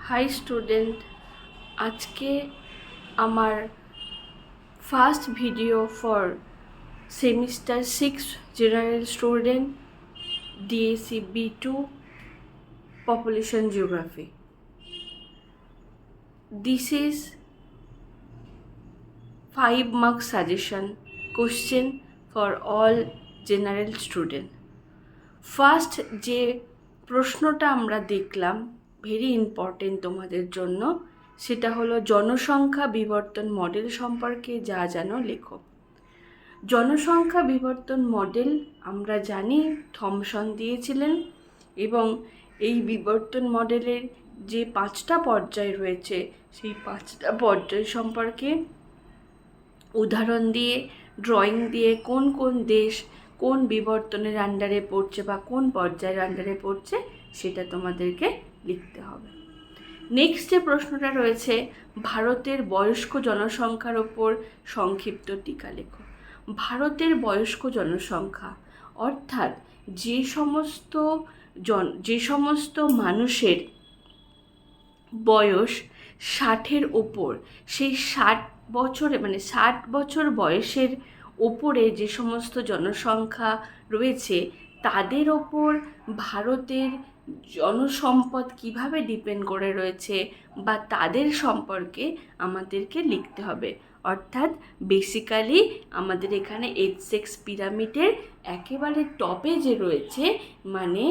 High student, আজকে আমার first video for semester 6 general student DSC B2 Population Geography. This is 5 mark suggestion question for all general student. First যে প্রশ্নটা আমরা দেখলাম very important তোমাদের জন্য, সেটা হলো জনসংখ্যা বিবর্তন মডেল সম্পর্কে যা জানো লেখো। জনসংখ্যা বিবর্তন মডেল আমরা জানি থমসন দিয়েছিলেন, এবং এই বিবর্তন মডেলের যে 5টা পর্যায় রয়েছে সেই 5টা পর্যায় সম্পর্কে উদাহরণ দিয়ে, ড্রয়িং দিয়ে কোন কোন দেশ কোন বিবর্তনের আন্ডারে পড়ছে বা কোন পর্যায়ের আন্ডারে পড়ছে সেটা তোমাদেরকে লিখতে হবে। নেক্সট যে প্রশ্নটা রয়েছে, ভারতের বয়স্ক জনসংখ্যার ওপর সংক্ষিপ্ত টিকা লেখো। ভারতের বয়স্ক জনসংখ্যা অর্থাৎ যে সমস্ত মানুষের বয়স 60-এর ওপর, সেই 60 বছর বয়সের ওপরে যে সমস্ত জনসংখ্যা রয়েছে তাদের ওপর ভারতের জনসম্পদ কিভাবে ডিপেন্ড করে রয়েছে বা তাদের সম্পর্কে আমাদেরকে লিখতে হবে। অর্থাৎ বেসিক্যালি আমাদের এখানে H6 পিরামিডের একেবারে টপে যে রয়েছে, মানে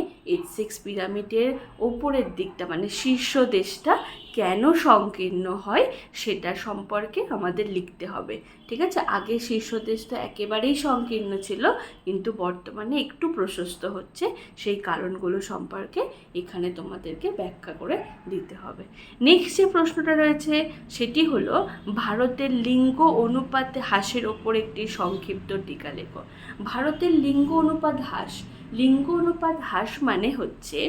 H6 পিরামিডের ওপরের দিকটা মানে শীর্ষ দেশটা কেন সংকীর্ণ হয় সেটা সম্পর্কে আমাদের লিখতে হবে। ঠিক আছে, আগে শীর্ষ দেশটা একেবারেই সংকীর্ণ ছিল, কিন্তু বর্তমানে একটু প্রশস্ত হচ্ছে, সেই কারণগুলো সম্পর্কে এখানে তোমাদেরকে ব্যাখ্যা করে দিতে হবে। নেক্সট যে প্রশ্নটা রয়েছে সেটি হলো ভারতের লিঙ্গ অনুপাত হ্রাসের ওপর একটি সংক্ষিপ্ত টিকা লেখো। ভারতের লিঙ্গ অনুপাত হ্রাস মানে হচ্ছে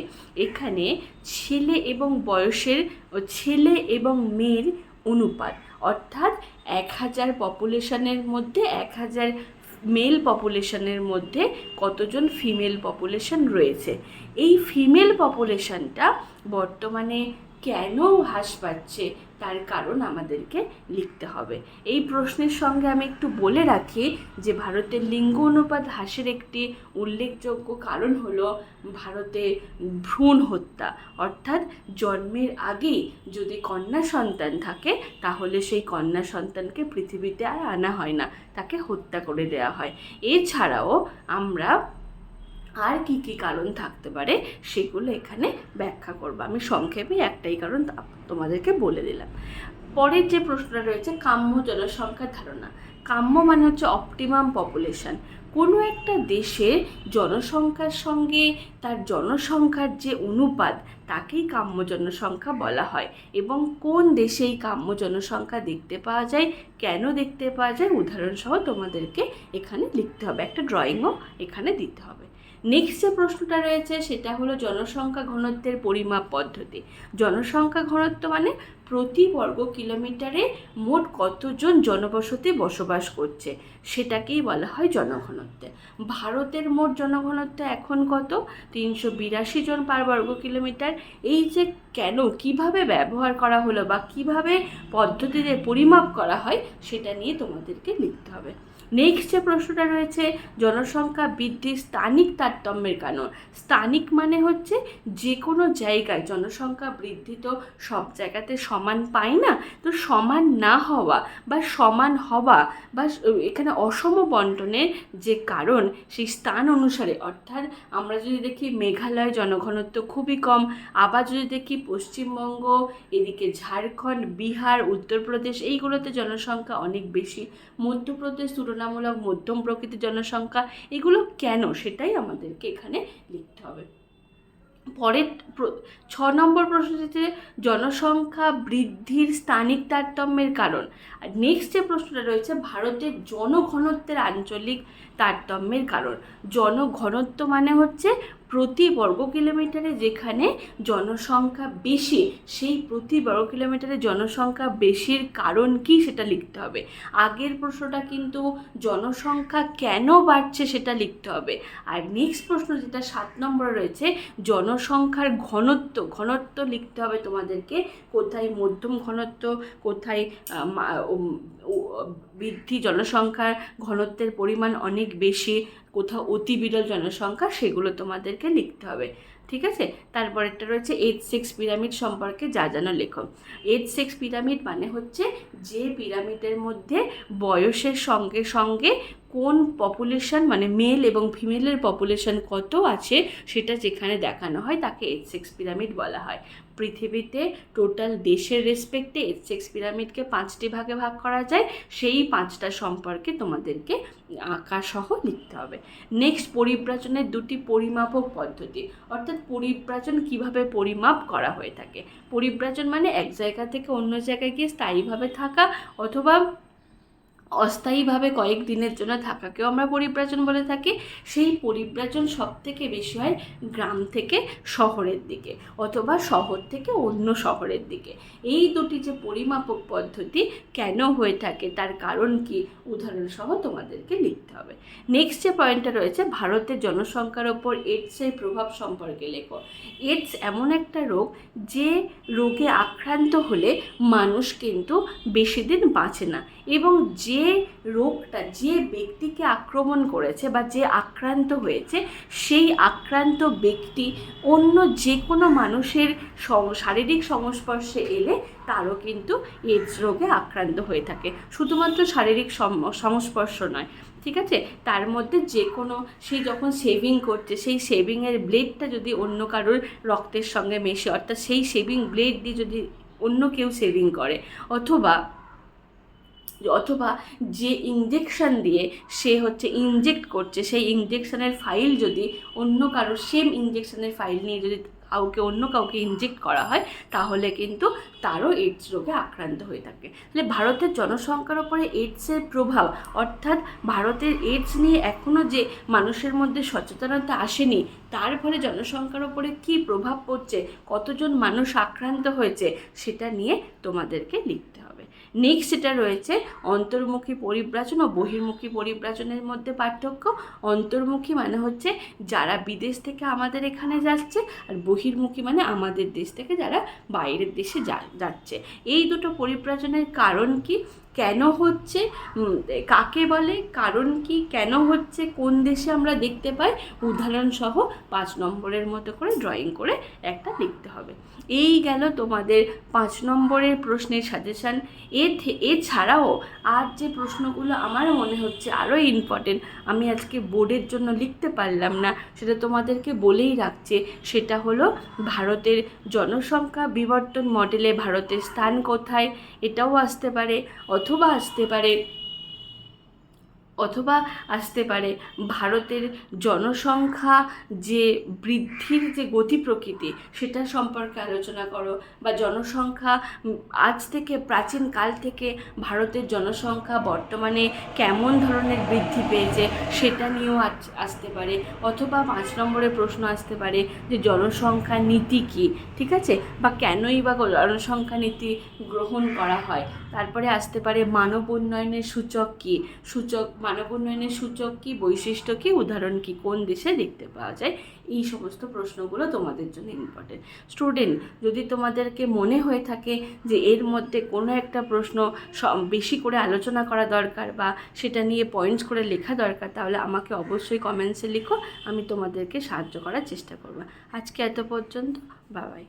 এখানে ছেলে এবং মেয়ের অনুপাত, অর্থাৎ 1000 পপুলেশনের মধ্যে 1000 মেল পপুলেশনের মধ্যে কতজন ফিমেল পপুলেশন রয়েছে। এই ফিমেল পপুলেশনটা বর্তমানে কেন হ্রাস পাচ্ছে তার কারণ আমাদেরকে লিখতে হবে। এই প্রশ্নের সঙ্গে আমি একটু বলে রাখি যে ভারতের লিঙ্গ অনুপাত হ্রাসের একটি উল্লেখযোগ্য কারণ হলো ভারতে ভ্রূণ হত্যা, অর্থাৎ জন্মের আগেই যদি কন্যা সন্তান থাকে তাহলে সেই কন্যা সন্তানকে পৃথিবীতে আর আনা হয় না, তাকে হত্যা করে দেওয়া হয়। এছাড়াও আমরা আর কি কি কারণ থাকতে পারে সেগুলো এখানে ব্যাখ্যা করব। আমি সংক্ষেপে একটাই কারণ তোমাদেরকে বলে দিলাম। পরের যে প্রশ্নটা রয়েছে কাম্য জনসংখ্যার ধারণা। কাম্য মানে হচ্ছে অপটিমাম পপুলেশন। কোনো একটা দেশের জনসংখ্যার সঙ্গে তার জনসংখ্যার যে অনুপাত তাকেই কাম্য জনসংখ্যা বলা হয়। এবং কোন দেশে এই কাম্য জনসংখ্যা দেখতে পাওয়া যায়, কেন দেখতে পাওয়া যায়, উদাহরণসহ তোমাদেরকে এখানে লিখতে হবে, একটা ড্রয়িংও এখানে দিতে হবে। নেক্সট যে প্রশ্নটা রয়েছে সেটা হলো জনসংখ্যা ঘনত্বের পরিমাপ পদ্ধতি। জনসংখ্যা ঘনত্ব মানে প্রতি বর্গ কিলোমিটারে মোট কতজন জনবসতি বসবাস করছে সেটাকেই বলা হয় জনঘনত্ব। ভারতের মোট জনঘনত্ব এখন কত? 382 জন পার বর্গ কিলোমিটার। এই যে কেন, কিভাবে ব্যবহার করা হলো বা কিভাবে পদ্ধতিতে পরিমাপ করা হয় সেটা নিয়ে তোমাদেরকে লিখতে হবে। নেক্সট যে প্রশ্নটা রয়েছে জনসংখ্যা বৃদ্ধির স্থানিক তারতম্যের কারণ। স্থানিক মানে হচ্ছে যে কোনো জায়গায় জনসংখ্যা বৃদ্ধি তো সব জায়গাতে সমান পায় না, তো সমান না হওয়া বা সমান হওয়া বা এখানে অসম বন্টনের যে কারণ সেই স্থান অনুসারে, অর্থাৎ আমরা যদি দেখি মেঘালয় জনঘনত্ব খুবই কম, আবার যদি দেখি পশ্চিমবঙ্গ, এদিকে ঝাড়খণ্ড, বিহার, উত্তরপ্রদেশ এইগুলোতে জনসংখ্যা অনেক বেশি, মধ্যপ্রদেশ তুলনামূলক মধ্যম প্রকৃতির জনসংখ্যা, এগুলো কেন সেটাই আমাদেরকে এখানে লিখতে হবে। পরের 6 নম্বর প্রশ্নটিতে জনসংখ্যা বৃদ্ধির স্থানিক তারতম্যের কারণ। আর নেক্সট যে প্রশ্নটা রয়েছে ভারতের জনঘনত্বের আঞ্চলিক তারতম্যের কারণ। জনঘনত্ব মানে হচ্ছে প্রতি বর্গ কিলোমিটারে যেখানে জনসংখ্যা বেশি, সেই প্রতি বর্গ কিলোমিটারে জনসংখ্যা বেশির কারণ কি সেটা লিখতে হবে। আগের প্রশ্নটা কিন্তু জনসংখ্যা কেন বাড়ছে সেটা লিখতে হবে। আর নেক্সট প্রশ্ন যেটা 7 নম্বরে রয়েছে, জনসংখ্যার ঘনত্ব লিখতে হবে তোমাদেরকে। কোথায় মধ্যম ঘনত্ব, কোথায় বৃদ্ধি জনসংখ্যার ঘনত্বের পরিমাণ অনেক বেশি, কোথাও অতি বিরল জনসংখ্যা, সেগুলো তোমাদেরকে লিখতে হবে। ঠিক আছে, তারপরেরটা রয়েছে H6 পিরামিড সম্পর্কে যা জানো লেখো। H6 পিরামিড মানে হচ্ছে যে পিরামিডের মধ্যে বয়সের সঙ্গে সঙ্গে কোন পপুলেশন মানে মেল এবং ফিমেলের পপুলেশন কত আছে সেটা যেখানে দেখানো হয় তাকে H6 পিরামিড বলা হয়। পৃথিবীতে টোটাল দেশের রেসপেক্টে H6 পিরামিডকে 5টি ভাগে ভাগ করা যায়, সেই 5টা সম্পর্কে তোমাদেরকে আঁকা সহ লিখতে হবে। নেক্সট, পরিব্রাজনের 2টি পরিমাপক পদ্ধতি, অর্থাৎ পরিব্রাজন কিভাবে পরিমাপ করা হয়ে থাকে। পরিব্রাজন মানে এক জায়গা থেকে অন্য জায়গায় গিয়ে স্থায়ীভাবে থাকা অথবা অস্থায়ীভাবে কয়েক দিনের জন্য থাকাকেও আমরা পরিব্রাজন বলে থাকি। সেই পরিব্রাজন সব থেকে বেশি হয় গ্রাম থেকে শহরের দিকে অথবা শহর থেকে অন্য শহরের দিকে। এই দুটি যে পরিমাপক পদ্ধতি কেন হয়ে থাকে তার কারণ কি উদাহরণসহ তোমাদেরকে লিখতে হবে। নেক্সট যে পয়েন্টটা রয়েছে, ভারতের জনসংখ্যার ওপর এইডসের প্রভাব সম্পর্কে লেখো। এইডস এমন একটা রোগ যে রোগে আক্রান্ত হলে মানুষ কিন্তু বেশি দিন বাঁচে না, এবং যে রোগটা যে ব্যক্তিকে আক্রমণ করেছে বা যে আক্রান্ত হয়েছে সেই আক্রান্ত ব্যক্তি অন্য যে কোনো মানুষের শারীরিক সংস্পর্শে এলে তারও কিন্তু এইডস রোগে আক্রান্ত হয়ে থাকে। শুধুমাত্র শারীরিক সংস্পর্শ নয়, ঠিক আছে, তার মধ্যে যে কোনো সেই যখন শেভিং করছে সেই শেভিংয়ের ব্লেডটা যদি অন্য কারোর রক্তের সঙ্গে মেশে, অর্থাৎ সেই শেভিং ব্লেড দিয়ে যদি অন্য কেউ শেভিং করে, অথবা যে ইঞ্জেকশন দিয়ে সে ইনজেক্ট করছে সেই ইঞ্জেকশনের ফাইল যদি অন্য কারোর সেম ইঞ্জেকশনের ফাইল নিয়ে যদি অন্য কাউকে ইনজেক্ট করা হয় তাহলে কিন্তু তারও এইডস রোগে আক্রান্ত হয়ে থাকে। তাহলে ভারতের জনসংখ্যার ওপরে এইডসের প্রভাব, অর্থাৎ ভারতের এইডস নিয়ে এখনও যে মানুষের মধ্যে সচেতনতা আসেনি, তার ফলে জনসংখ্যার ওপরে কী প্রভাব পড়ছে, কতজন মানুষ আক্রান্ত হয়েছে সেটা নিয়ে তোমাদেরকে লিখতে হবে। নেক্সট যেটা রয়েছে, অন্তর্মুখী পরিব্রাজন ও বহির্মুখী পরিব্রাজনের মধ্যে পার্থক্য। অন্তর্মুখী মানে হচ্ছে যারা বিদেশ থেকে আমাদের এখানে যাচ্ছে, আর বহির্মুখী মানে আমাদের দেশ থেকে যারা বাইরের দেশে যাচ্ছে। এই দুটো পরিব্রাজনের কারণ কি, কেন হচ্ছে, কাকে বলে, কারণ কি, কেন হচ্ছে, কোন দেশে আমরা দেখতে পাই, উদাহরণসহ 5 নম্বরের মতো করে ড্রয়িং করে একটা লিখতে হবে। এই গেল তোমাদের 5 নম্বরের প্রশ্নের সাজেশান। এছাড়াও আর যে প্রশ্নগুলো আমার মনে হচ্ছে আরও ইম্পর্টেন্ট আমি আজকে বোর্ডের জন্য লিখতে পারলাম না, সেটা তোমাদেরকে বলেই রাখছে। সেটা হলো ভারতের জনসংখ্যা বিবর্তন মডেলে ভারতের স্থান কোথায়, এটাও আসতে পারে, অথবা আসতে পারে ভারতের জনসংখ্যা যে বৃদ্ধির যে গতি প্রকৃতি সেটা সম্পর্কে আলোচনা করো, বা জনসংখ্যা আজ থেকে প্রাচীন কাল থেকে ভারতের জনসংখ্যা বর্তমানে কেমন ধরনের বৃদ্ধি পেয়েছে সেটা নিয়েও আসতে পারে। অথবা 5 নম্বরের প্রশ্ন আসতে পারে যে জনসংখ্যা নীতি কী, ঠিক আছে, বা কেনই বা জনসংখ্যা নীতি গ্রহণ করা হয়। তারপরে আসতে পারে মানব উন্নয়নের সূচক কী, মানব উন্নয়নের সূচক কী, বৈশিষ্ট্য কী, উদাহরণ কী, কোন দেশে দেখতে পাওয়া যায়। এই সমস্ত প্রশ্নগুলো তোমাদের জন্য ইম্পর্টেন্ট। স্টুডেন্ট, যদি তোমাদেরকে মনে হয়ে থাকে যে এর মধ্যে কোনো একটা প্রশ্ন বেশি করে আলোচনা করা দরকার বা সেটা নিয়ে পয়েন্টস করে লেখা দরকার, তাহলে আমাকে অবশ্যই কমেন্টসে লিখো, আমি তোমাদেরকে সাহায্য করার চেষ্টা করব। আজকে এত পর্যন্ত, বাই বাই।